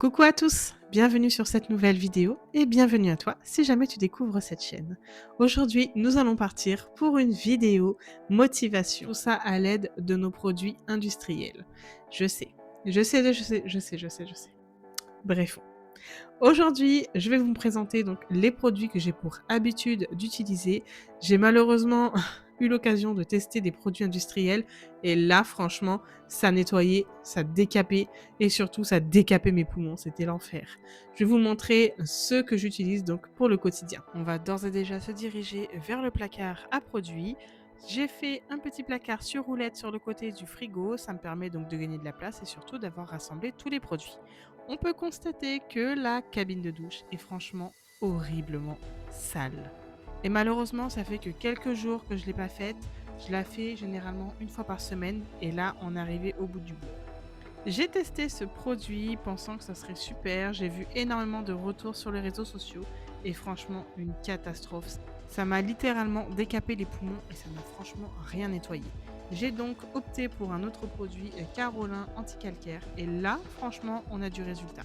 Coucou à tous, bienvenue sur cette nouvelle vidéo et bienvenue à toi si jamais tu découvres cette chaîne. Aujourd'hui, nous allons partir pour une vidéo motivation, tout ça à l'aide de nos produits industriels. Je sais, je sais. Bref, aujourd'hui, je vais vous présenter donc les produits que j'ai pour habitude d'utiliser. J'ai malheureusement eu l'occasion de tester des produits industriels et là, franchement, ça nettoyait, ça décapait et surtout ça décapait mes poumons, c'était l'enfer. Je vais vous montrer ce que j'utilise donc pour le quotidien. On va d'ores et déjà se diriger vers le placard à produits. J'ai fait un petit placard sur roulette sur le côté du frigo, ça me permet donc de gagner de la place et surtout d'avoir rassemblé tous les produits. On peut constater que la cabine de douche est franchement horriblement sale. Et malheureusement, ça fait que quelques jours que je ne l'ai pas faite. Je la fais généralement une fois par semaine et là, on est arrivé au bout du bout. J'ai testé ce produit pensant que ça serait super. J'ai vu énormément de retours sur les réseaux sociaux et franchement, une catastrophe. Ça m'a littéralement décapé les poumons et ça m'a franchement rien nettoyé. J'ai donc opté pour un autre produit, Carolin anti-calcaire, et là, franchement, on a du résultat.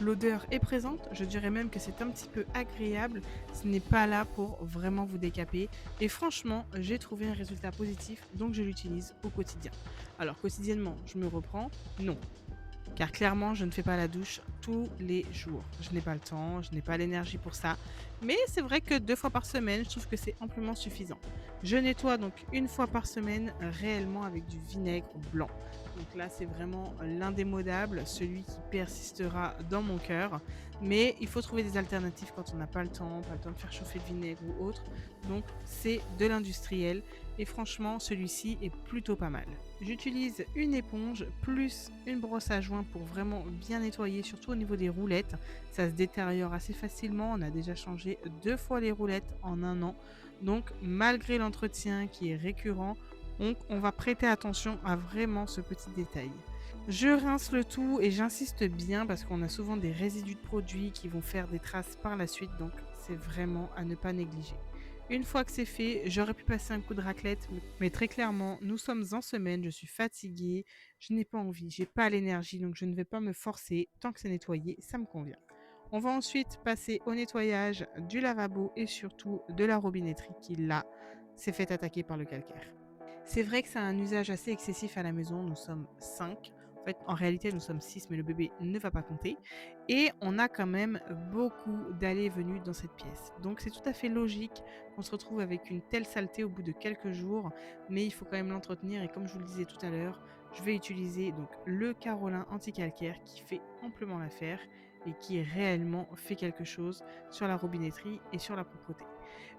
L'odeur est présente, je dirais même que c'est un petit peu agréable, ce n'est pas là pour vraiment vous décaper et franchement, j'ai trouvé un résultat positif donc je l'utilise au quotidien. Alors quotidiennement, je me reprends? Non, car clairement, je ne fais pas la douche tous les jours. Je n'ai pas le temps, je n'ai pas l'énergie pour ça. Mais c'est vrai que 2 fois par semaine, je trouve que c'est amplement suffisant. Je nettoie donc une fois par semaine réellement avec du vinaigre blanc. Donc là, c'est vraiment l'indémodable, celui qui persistera dans mon cœur. Mais il faut trouver des alternatives quand on n'a pas le temps de faire chauffer le vinaigre ou autre. Donc c'est de l'industriel et franchement, celui-ci est plutôt pas mal. J'utilise une éponge plus une brosse à joint pour vraiment bien nettoyer, surtout au niveau des roulettes. Ça se détériore assez facilement. On a déjà changé 2 fois les roulettes en un an. Donc, malgré l'entretien qui est récurrent, on va prêter attention à vraiment ce petit détail. Je rince le tout et j'insiste bien parce qu'on a souvent des résidus de produits qui vont faire des traces par la suite. Donc, c'est vraiment à ne pas négliger. Une fois que c'est fait, j'aurais pu passer un coup de raclette, mais très clairement, nous sommes en semaine, je suis fatiguée, je n'ai pas envie, j'ai pas l'énergie, donc je ne vais pas me forcer. Tant que c'est nettoyé, ça me convient. On va ensuite passer au nettoyage du lavabo et surtout de la robinetterie qui, là, s'est fait attaquer par le calcaire. C'est vrai que ça a un usage assez excessif à la maison. Nous sommes 5. En fait, en réalité, nous sommes 6, mais le bébé ne va pas compter. Et on a quand même beaucoup d'allées et venues dans cette pièce. Donc, c'est tout à fait logique qu'on se retrouve avec une telle saleté au bout de quelques jours. Mais il faut quand même l'entretenir. Et comme je vous le disais tout à l'heure, je vais utiliser donc le Carolin anti-calcaire qui fait amplement l'affaire et qui réellement fait quelque chose sur la robinetterie et sur la propreté.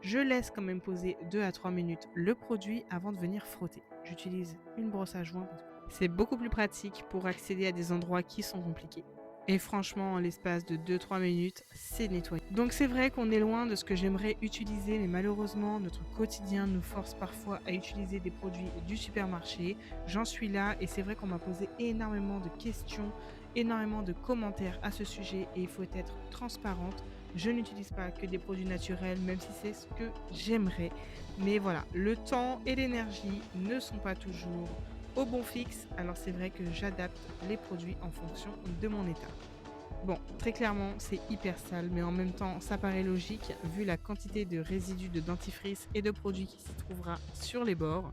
Je laisse quand même poser 2 à 3 minutes le produit avant de venir frotter. J'utilise une brosse à joint parce que c'est beaucoup plus pratique pour accéder à des endroits qui sont compliqués. Et franchement, en l'espace de 2-3 minutes, c'est nettoyé. Donc c'est vrai qu'on est loin de ce que j'aimerais utiliser, mais malheureusement, notre quotidien nous force parfois à utiliser des produits du supermarché. J'en suis là et c'est vrai qu'on m'a posé énormément de questions, énormément de commentaires à ce sujet et il faut être transparente. Je n'utilise pas que des produits naturels, même si c'est ce que j'aimerais. Mais voilà, le temps et l'énergie ne sont pas toujours au bon fixe. Alors c'est vrai que j'adapte les produits en fonction de mon état. Bon, très clairement, c'est hyper sale, mais en même temps, ça paraît logique vu la quantité de résidus de dentifrice et de produits qui s'y trouvera sur les bords.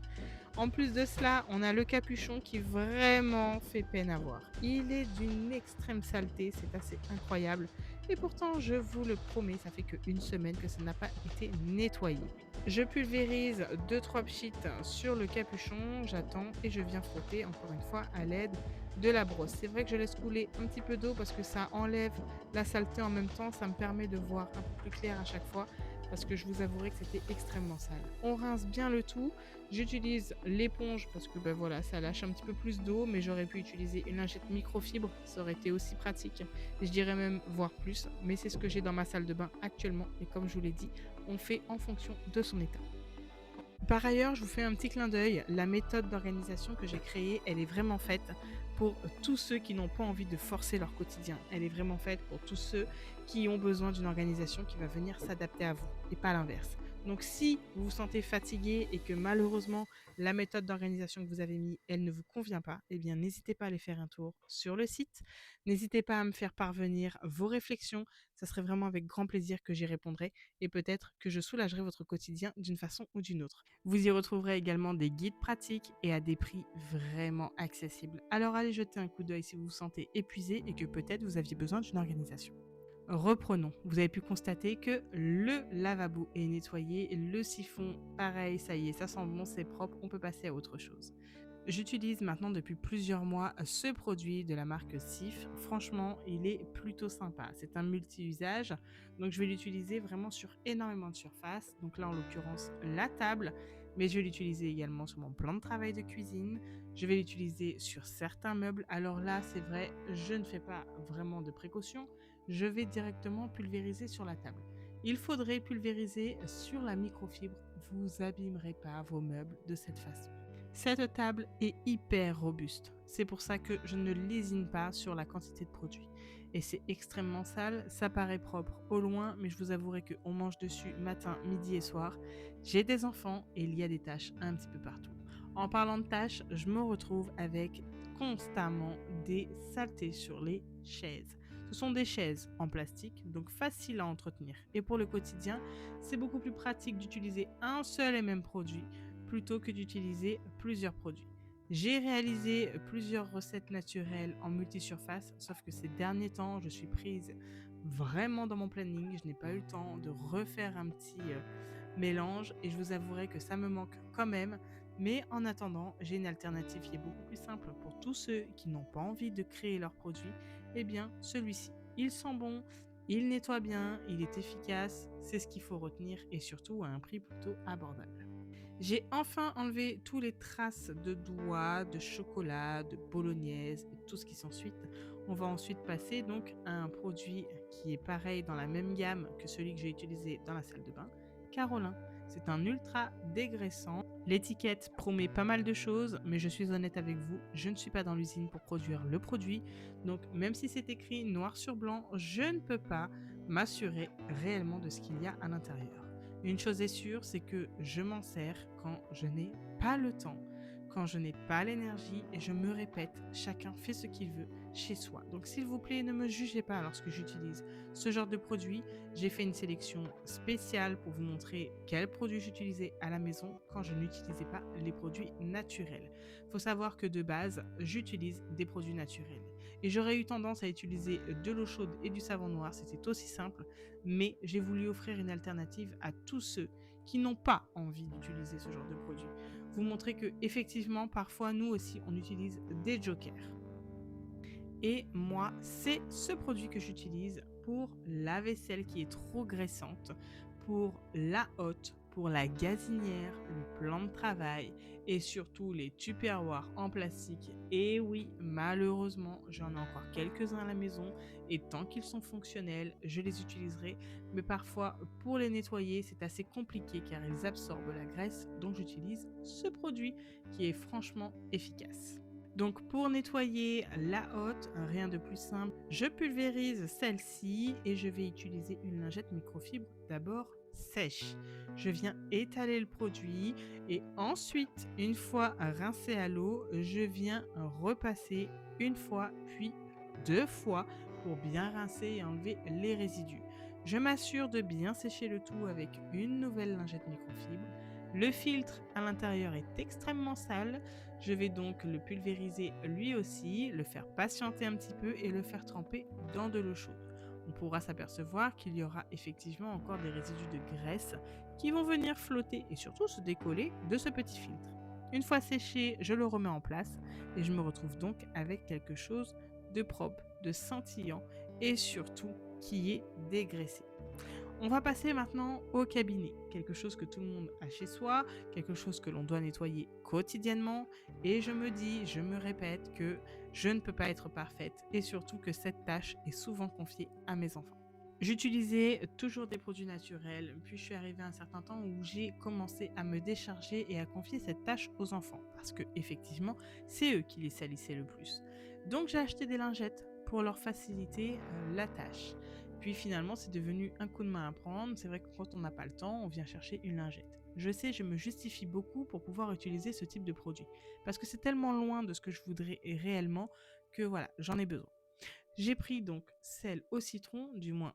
En plus de cela, on a le capuchon qui vraiment fait peine à voir. Il est d'une extrême saleté, c'est assez incroyable. Et pourtant, je vous le promets, ça fait qu'une semaine que ça n'a pas été nettoyé. Je pulvérise 2-3 pchits sur le capuchon, j'attends et je viens frotter encore une fois à l'aide de la brosse. C'est vrai que je laisse couler un petit peu d'eau parce que ça enlève la saleté en même temps, ça me permet de voir un peu plus clair à chaque fois parce que je vous avouerai que c'était extrêmement sale. On rince bien le tout. J'utilise l'éponge parce que ben voilà, ça lâche un petit peu plus d'eau, mais j'aurais pu utiliser une lingette microfibre, ça aurait été aussi pratique. Et je dirais même voire plus, mais c'est ce que j'ai dans ma salle de bain actuellement et comme je vous l'ai dit, on fait en fonction de son état. Par ailleurs, je vous fais un petit clin d'œil. La méthode d'organisation que j'ai créée, elle est vraiment faite pour tous ceux qui n'ont pas envie de forcer leur quotidien. Elle est vraiment faite pour tous ceux qui ont besoin d'une organisation qui va venir s'adapter à vous et pas l'inverse. Donc si vous vous sentez fatigué et que malheureusement la méthode d'organisation que vous avez mis, elle ne vous convient pas, eh bien n'hésitez pas à aller faire un tour sur le site. N'hésitez pas à me faire parvenir vos réflexions. Ça serait vraiment avec grand plaisir que j'y répondrai et peut-être que je soulagerai votre quotidien d'une façon ou d'une autre. Vous y retrouverez également des guides pratiques et à des prix vraiment accessibles. Alors allez jeter un coup d'œil si vous vous sentez épuisé et que peut-être vous aviez besoin d'une organisation. Reprenons. Vous avez pu constater que le lavabo est nettoyé, le siphon, pareil, ça y est, ça sent bon, c'est propre, on peut passer à autre chose. J'utilise maintenant depuis plusieurs mois ce produit de la marque Cif. Franchement, il est plutôt sympa. C'est un multi-usage, donc je vais l'utiliser vraiment sur énormément de surfaces. Donc là, en l'occurrence, la table, mais je vais l'utiliser également sur mon plan de travail de cuisine. Je vais l'utiliser sur certains meubles. Alors là, c'est vrai, je ne fais pas vraiment de précautions. Je vais directement pulvériser sur la table. Il faudrait pulvériser sur la microfibre. Vous abîmerez pas vos meubles de cette façon. Cette table est hyper robuste. C'est pour ça que je ne lésine pas sur la quantité de produits. Et c'est extrêmement sale, ça paraît propre au loin, mais je vous avouerai qu'on mange dessus matin, midi et soir. J'ai des enfants et il y a des taches un petit peu partout. En parlant de taches, je me retrouve avec constamment des saletés sur les chaises. Ce sont des chaises en plastique, donc faciles à entretenir. Et pour le quotidien, c'est beaucoup plus pratique d'utiliser un seul et même produit plutôt que d'utiliser plusieurs produits. J'ai réalisé plusieurs recettes naturelles en multisurface, sauf que ces derniers temps, je suis prise vraiment dans mon planning. Je n'ai pas eu le temps de refaire un petit mélange et je vous avouerai que ça me manque quand même. Mais en attendant, j'ai une alternative qui est beaucoup plus simple pour tous ceux qui n'ont pas envie de créer leurs produits. Eh bien, celui-ci. Il sent bon, il nettoie bien, il est efficace, c'est ce qu'il faut retenir et surtout à un prix plutôt abordable. J'ai enfin enlevé tous les traces de doigts, de chocolat, de bolognaise et tout ce qui s'ensuit. On va ensuite passer donc à un produit qui est pareil dans la même gamme que celui que j'ai utilisé dans la salle de bain, Carolin. C'est un ultra dégraissant. L'étiquette promet pas mal de choses, mais je suis honnête avec vous, je ne suis pas dans l'usine pour produire le produit. Donc même si c'est écrit noir sur blanc, je ne peux pas m'assurer réellement de ce qu'il y a à l'intérieur. Une chose est sûre, c'est que je m'en sers quand je n'ai pas le temps, quand je n'ai pas l'énergie et je me répète, chacun fait ce qu'il veut chez soi. Donc s'il vous plaît, ne me jugez pas lorsque j'utilise ce genre de produit. J'ai fait une sélection spéciale pour vous montrer quels produits j'utilisais à la maison quand je n'utilisais pas les produits naturels. Il faut savoir que de base, j'utilise des produits naturels. Et j'aurais eu tendance à utiliser de l'eau chaude et du savon noir, c'était aussi simple, mais j'ai voulu offrir une alternative à tous ceux qui n'ont pas envie d'utiliser ce genre de produit. Vous montrer que effectivement, parfois, nous aussi, on utilise des jokers. Et moi, c'est ce produit que j'utilise pour la vaisselle qui est trop graissante, pour la hotte, pour la gazinière, le plan de travail et surtout les tupperwares en plastique. Et oui, malheureusement, j'en ai encore quelques-uns à la maison et tant qu'ils sont fonctionnels, je les utiliserai. Mais parfois, pour les nettoyer, c'est assez compliqué car ils absorbent la graisse, donc j'utilise ce produit qui est franchement efficace. Donc pour nettoyer la hotte, rien de plus simple, je pulvérise celle-ci et je vais utiliser une lingette microfibre d'abord sèche. Je viens étaler le produit et ensuite, une fois rincé à l'eau, je viens repasser une fois puis deux fois pour bien rincer et enlever les résidus. Je m'assure de bien sécher le tout avec une nouvelle lingette microfibre. Le filtre à l'intérieur est extrêmement sale. Je vais donc le pulvériser lui aussi, le faire patienter un petit peu et le faire tremper dans de l'eau chaude. On pourra s'apercevoir qu'il y aura effectivement encore des résidus de graisse qui vont venir flotter et surtout se décoller de ce petit filtre. Une fois séché, je le remets en place et je me retrouve donc avec quelque chose de propre, de scintillant et surtout qui est dégraissé. On va passer maintenant au cabinet, quelque chose que tout le monde a chez soi, quelque chose que l'on doit nettoyer quotidiennement et je me dis, je me répète que je ne peux pas être parfaite et surtout que cette tâche est souvent confiée à mes enfants. J'utilisais toujours des produits naturels, puis je suis arrivée à un certain temps où j'ai commencé à me décharger et à confier cette tâche aux enfants parce que effectivement, c'est eux qui les salissaient le plus. Donc j'ai acheté des lingettes pour leur faciliter la tâche. Puis finalement, c'est devenu un coup de main à prendre. C'est vrai que quand on n'a pas le temps, on vient chercher une lingette. Je sais, je me justifie beaucoup pour pouvoir utiliser ce type de produit. Parce que c'est tellement loin de ce que je voudrais réellement que voilà, j'en ai besoin. J'ai pris donc celle au citron, du moins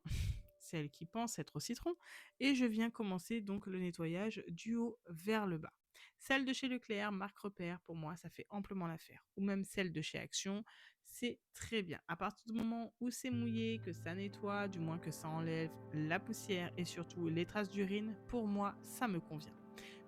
celle qui pense être au citron, et je viens commencer donc le nettoyage du haut vers le bas. Celle de chez Leclerc, marque repère, pour moi, ça fait amplement l'affaire. Ou même celle de chez Action, c'est très bien. À partir du moment où c'est mouillé, que ça nettoie, du moins que ça enlève la poussière et surtout les traces d'urine, pour moi, ça me convient.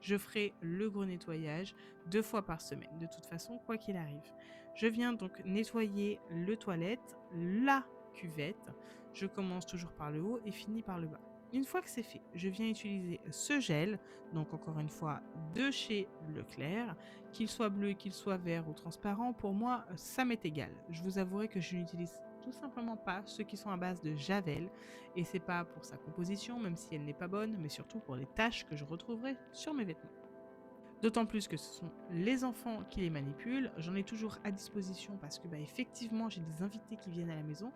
Je ferai le gros nettoyage 2 fois par semaine, de toute façon, quoi qu'il arrive. Je viens donc nettoyer le toilette, la cuvette. Je commence toujours par le haut et finis par le bas. Une fois que c'est fait, je viens utiliser ce gel, donc encore une fois de chez Leclerc, qu'il soit bleu, qu'il soit vert ou transparent, pour moi ça m'est égal. Je vous avouerai que je n'utilise tout simplement pas ceux qui sont à base de javel, et c'est pas pour sa composition, même si elle n'est pas bonne, mais surtout pour les taches que je retrouverai sur mes vêtements. D'autant plus que ce sont les enfants qui les manipulent. J'en ai toujours à disposition parce que effectivement, j'ai des invités qui viennent à la maison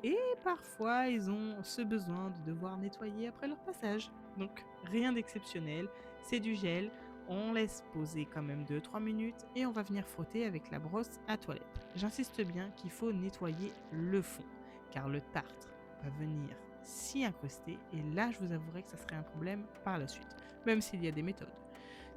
et parfois ils ont ce besoin de devoir nettoyer après leur passage. Donc rien d'exceptionnel, c'est du gel, on laisse poser quand même 2-3 minutes et on va venir frotter avec la brosse à toilette. J'insiste bien qu'il faut nettoyer le fond car le tartre va venir s'y incruster et là je vous avouerai que ça serait un problème par la suite, même s'il y a des méthodes.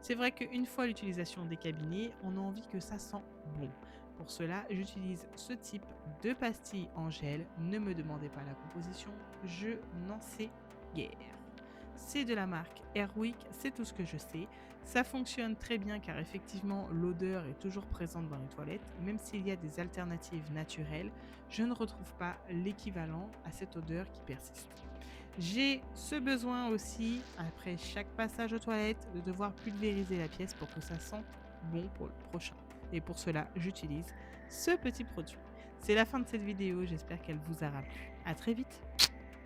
C'est vrai qu'une fois l'utilisation des cabinets, on a envie que ça sent bon. Pour cela, j'utilise ce type de pastille en gel. Ne me demandez pas la composition, je n'en sais guère. C'est de la marque Airwick, c'est tout ce que je sais. Ça fonctionne très bien car effectivement l'odeur est toujours présente dans les toilettes. Même s'il y a des alternatives naturelles, je ne retrouve pas l'équivalent à cette odeur qui persiste. J'ai ce besoin aussi, après chaque passage aux toilettes, de devoir pulvériser la pièce pour que ça sente bon pour le prochain. Et pour cela, j'utilise ce petit produit. C'est la fin de cette vidéo, j'espère qu'elle vous aura plu. À très vite!